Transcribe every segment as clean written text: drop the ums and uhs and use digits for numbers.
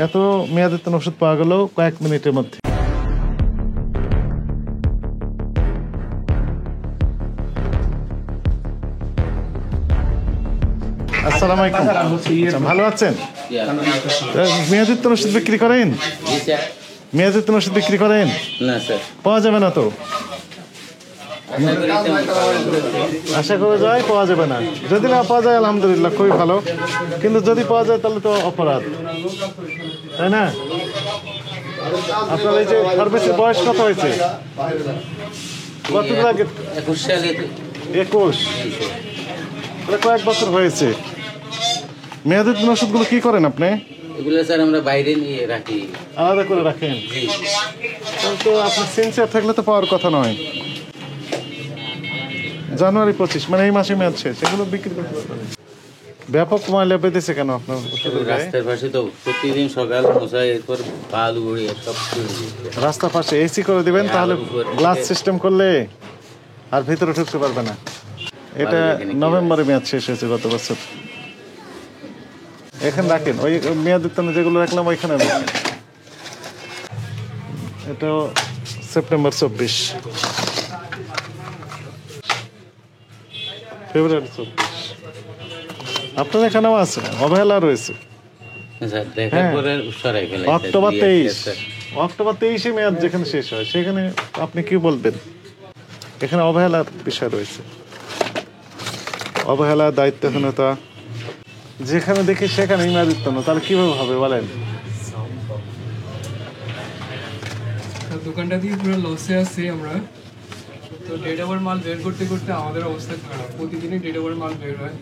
এত মেয়াদোত্তীর্ণ ওষুধ পাওয়া গেল কয়েক মিনিটের মধ্যে। আসসালামু আলাইকুম। ভালো আছেন? মেয়াদোত্তীর্ণ ওষুধ বিক্রি করেন? মেয়াদোত্তীর্ণ ওষুধ বিক্রি করেন? না স্যার, পাওয়া যাবে না তো? আশা করা যায় পাওয়া যাবে না। যদি না পাওয়া যায় আলহামদুলিল্লাহ, খুবই ভালো। কিন্তু যদি পাওয়া যায় তাহলে তো অপরাধ, তাই না? আপনার এই যে ফার্মেসির বয়স কত হয়েছে? কত আগে? 21 সালে। 21, কয়েক বছর হয়েছে। মেয়াদোত্তীর্ণ ওষুধগুলো কি করেন আপনি? এগুলো স্যার আমরা বাইরে নিয়ে রাখি, আলাদা করে রাখেন। তো আপনার সিনসিয়ার থাকলে তো পাওয়ার কথা নয়। জানুয়ারি 25, মানে এই মাসে মেয়াদ শেষ, এগুলো বিক্রি করতে পারবেন। ব্যাপক ময়লা পেতেছে কেন আপনার? রাস্তার পাশে তো প্রতিদিন সকাল মশাই, এরপর বালু উড়ে সব রাস্তার পাশে এসি করে দিবেন, তাহলে গ্লাস সিস্টেম করলে আর ভিতরে ঢুকতে পারবে না। এটা নভেম্বরে মেয়াদ শেষ হয়েছে গত বছর। এখানে রাখেন, ওই মেয়াদোত্তীর্ণ যেগুলো রাখলাম ওইখানে রাখেন। এটা সেপ্টেম্বর 24, ফেব্রুয়ারি 24। আপনার এখানেও আছে, অবহেলা রয়েছে। অক্টোবর 23, অক্টোবর 23 মেয়াদ যেখানে শেষ হয় সেখানে আপনি কি বলবেন? এখানে অবহেলার বিষয় রয়েছে, অবহেলা, দায়িত্বহীনতা। যেখানে দেখি সেখানে মেয়াদোত্তীর্ণ, তাহলে কিভাবে হবে বলেন? দোকানটা দিয়ে পুরো লসে আছি আমরা। তো ডেট ওভার মাল বের করতে করতে আমাদের অবস্থা খারাপ, প্রতিদিনই ডেট ওভার মাল বের হয়।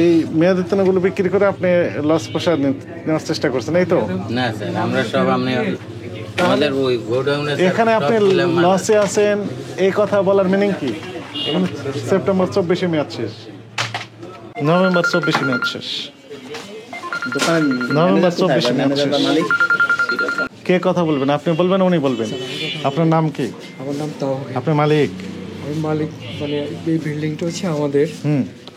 এই মেয়াদোত্তীর্ণগুলো বিক্রি করে আপনি লস প্রসাদ নেওয়ার চেষ্টা করছেন, এই তো? না স্যার, আমরা সব আমাদের ওই গোডাউনে। এখানে আপনি লসে আছেন এই কথা বলার মিনিং কি? এখানে সেপ্টেম্বর 24 মেয়াদ শেষ, নভেম্বর 24 মেয়াদ শেষ, নভেম্বর 24 মেয়াদ শেষ। কে কথা বলবেন? আপনি বলবেন, উনি বলবেন? আপনার নাম কি? আমার নাম তাওহিদ। আপনি মালিক? আমি মালিক, মানে এই বিল্ডিংটা হচ্ছে আমাদের।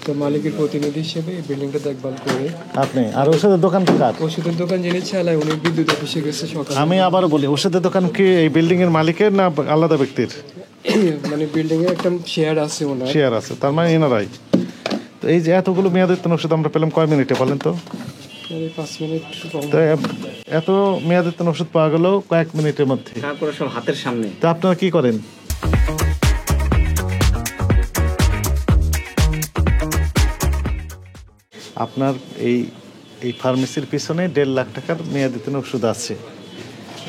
তো মালিকের প্রতিনিধি হিসেবে এই বিল্ডিংটা দেখভাল করে। আপনি আর ওষুধের দোকান তো কার? ওষুধের দোকান যিনি চালায় উনি বিদ্যুৎ অফিসে গেছে সকালে। আমি আবারও বলি, ওষুধের দোকান কি এই বিল্ডিং এর মালিকের না আলাদা ব্যক্তির? মানে বিল্ডিং এর একটা শেয়ার আছে, ওনার শেয়ার আছে, তার মানে এনারাই। তো এই যে এতগুলো মেয়াদোত্তীর্ণ ওষুধ আমরা পেলাম কয় মিনিটে বলেন তো? 5 মিনিট। তো এত মেয়াদোত্তীর্ণ ওষুধ পাওয়া গেল কয়েক মিনিটের মধ্যে, তারপরে সব হাতের সামনে। তো আপনারা কি করেন? আপনার এই ফার্মেসির পিছনে 1.5 লাখ টাকার মেয়াদোত্তীর্ণ ওষুধ আছে।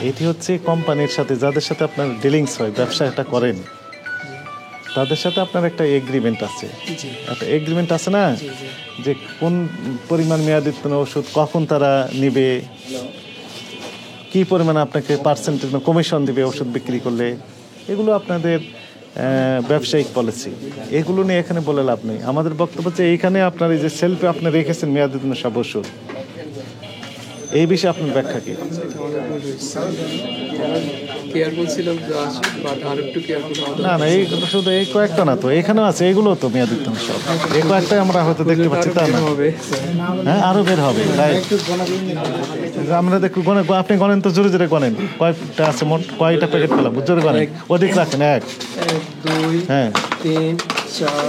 এটি হচ্ছে কোম্পানির সাথে, যাদের সাথে আপনার ডিলিংস হয়, ব্যবসাটা করেন, তাদের সাথে আপনার একটা এগ্রিমেন্ট আছে। একটা এগ্রিমেন্ট আছে না, যে কোন পরিমাণ মেয়াদোত্তীর্ণ ওষুধ কখন তারা নিবে, কি পরিমাণে আপনাকে পার্সেন্টেজ কমিশন দিবে ওষুধ বিক্রি করলে। এগুলো আপনাদের ব্যবসায়িক পলিসি, এগুলো নিয়ে এখানে বলে লাভ নেই। আমাদের বক্তব্য হচ্ছে এইখানে আপনার এই যে সেলফে আপনি রেখেছেন মেয়াদোত্তীর্ণ সব ওষুধ, এই বিষয়ে আপনার ব্যাখ্যা কি? না না, এই শুধু এই কয়েকটা না তো, এখানেও আছে, এগুলো তো মেয়াদোত্তীর্ণ সব। এই কয়েকটাই আমরা হয়তো দেখতে পাচ্ছি, তা না? হ্যাঁ, আরো বের হবে। আমরা দেখুন, আপনি গণেন তো, জোরে জোরে গণেন কয়টা আছে মোট, কয়টা প্যাকেট পেলাম, জোরে গণেন, অধিক রাখেন। 1 2 হ্যাঁ 3 4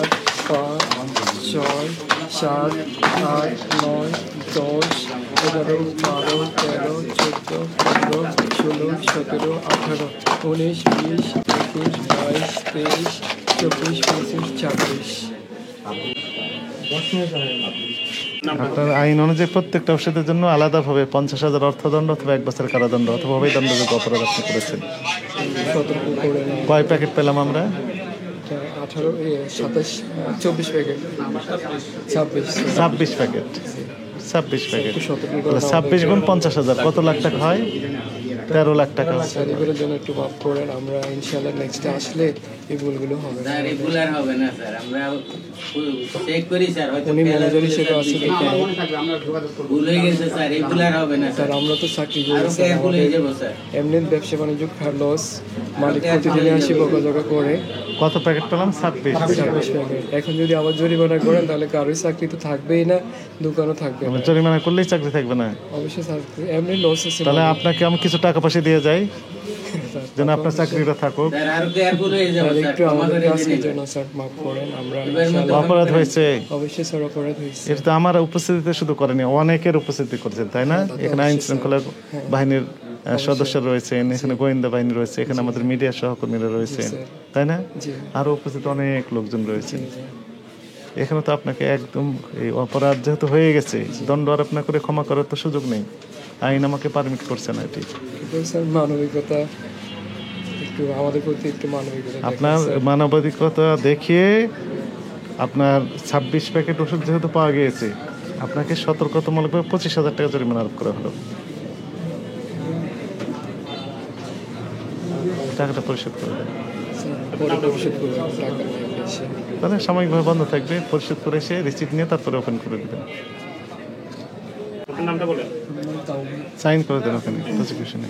5 6 7 8 9 10 11 12 13 14 15 16 17 18 19 20 21 22 23 24 25 26। আপনার আইন অনুযায়ী প্রত্যেকটা ওষুধের জন্য আলাদাভাবে 50,000 অর্থদণ্ড অথবা 1 বছরের কারাদণ্ড অথবা অভিদণ্ডযোগ্য অপরাধ আপনি করেছেন। কয় প্যাকেট পেলাম আমরা? 18 27 24 প্যাকেট, 26 প্যাকেট। 26 প্যাকেট, একটু সতর্ক করে তাহলে 26 গুণ 50,000 কত লাখ টাকা হয়? 13 লাখ টাকা। স্যার এগুলোর জন্য একটু মাফ করেন, আমরা ইনশাআল্লাহ নেক্সটে আসলে এই ভুলগুলো হবে না। স্যার এগুলো আর হবে না স্যার, আমরা চেক করি স্যার, হয়তো উনি ফেলার ম্যানেজার ভুলে হিসেবে স্যার আছে দিতে দেখে। ভুল হয়ে গেছে স্যার, এগুলো আর হবে না স্যার স্যার, আমরা তো চাকরি করি আরো স্যার, কেয়ারফুল হয়ে আমাদের যাবো স্যার। এমনি ব্যবসা বাণিজ্য লস, মালিক প্রতিদিনে আসি বকাঝকা করে। কত প্যাকেট পেলাম? 26। 26 প্যাকেট। এখন যদি আবার জরিমানা করেন তাহলে কারোই চাকরি তো থাকবেই না, দোকানও থাকবে না। জরিমানা করলেই চাকরি থাকবে না? অবশ্যই চাকরি এমনি লস আছে। তাহলে আপনাকে আমি কিছু টাকা পয়সা দিয়ে যাই যেন আপনার চাকরিটা থাকুক। স্যার আরো কেয়ারফুল হয়ে যাবো স্যার স্যার, একটু ক্ষমা আমাদের করে আজকের দিন। জন্য স্যার মাফ করেন, আমরা এবার মতো ইনশাআল্লাহ। অপরাধ হয়েছে, অবশ্যই স্যার অপরাধ হয়েছে। এটা তো আমার উপস্থিতিতে শুধু করেনি, অনেকের উপস্থিতি করেছেন, তাই না? এখানে আইন শৃঙ্খলা বাহিনীর সদস্য রয়েছেন, এখানে গোয়েন্দা বাহিনী রয়েছে, এখানে আমাদের মিডিয়া সহকর্মীরা রয়েছেন, তাই না? জি আরো উপস্থিত অনেক লোকজন রয়েছেন। জি। এখানে তো আপনাকে একদম এই অপরাধ যেহেতু হয়ে গেছে, দণ্ড আরোপ না করে ক্ষমা করার তো সুযোগ নেই, আইন আমাকে পারমিট করছে না এটি। কিন্তু স্যার মানবিকতা একটু আমাদের প্রতি একটু মানবিকতা দেখান আপনার স্যার। মানবাধিকতা দেখিয়ে আপনার 26 প্যাকেট ওষুধ যেহেতু পাওয়া গিয়েছে, আপনাকে সতর্কতামূলকভাবে 25,000 টাকা জরিমানা আরোপ করা হলো। টাকাটা পরিশোধ করে দেন, স্যার, পরে পরিশোধ করবেন, টাকা নিয়ে এসে। তাহলে সাময়িকভাবে বন্ধ থাকবে, পরিশোধ করে এসে রিসিপ্ট নিয়ে তারপরে ওপেন করে দেবেন, আমার তাও সাইন করে দেন ওখানে প্রসিকিউশনে।